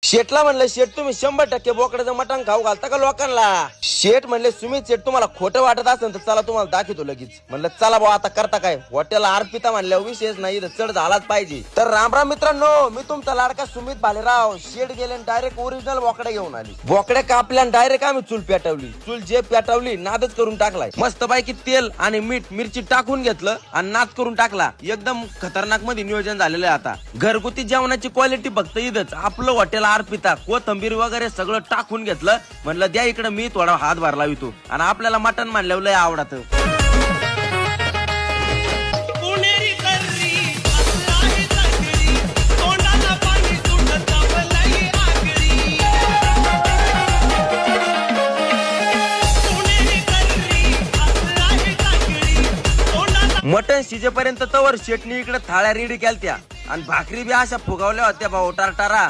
शेटला म्हणलं, शेट तुम्ही 100% बोकड्याचं मटण खाऊ घालता का लोकांना? शेट म्हणले, सुमित शेट तुम्हाला खोटं वाटत असेल तर चला तुम्हाला दाखवतो लगेच. म्हणलं चला भाऊ, आता करता काय? हॉटेल अर्पिता म्हणल्यावर विशेष नाही, चढ झालाच पाहिजे. तर रामराम मित्रांनो, मी तुमचा लाडका सुमित भालेराव. शेट गेले डायरेक्ट ओरिजिनल बोकड्या घेऊन आली. बोकड्या कापल्या डायरेक्ट आम्ही चूल पेटवली. चूल जे पेटवली नादच करून टाकलाय. मस्त पैकी तेल आणि मीठ मिरची टाकून घेतलं आणि नाद करून टाकला. एकदम खतरनाक मध्ये नियोजन झालेलं आहे. आता घरगुती जेवणाची क्वालिटी फक्त इथंच आपलं हॉटेल अर्पिता. कोथंबीर वगैरे सगळं टाकून घेतलं. म्हणलं द्या इकडे, मी थोडा हात भरला येतो. आणि आपल्याला मटण म्हणल्यावर लय आवडत. मटण शिजेपर्यंत तवर शेटणी इकडे थाळ्या रेडी केलत्या आणि भाकरी बी अशा फुगावल्या होत्या भाऊ टारटारा.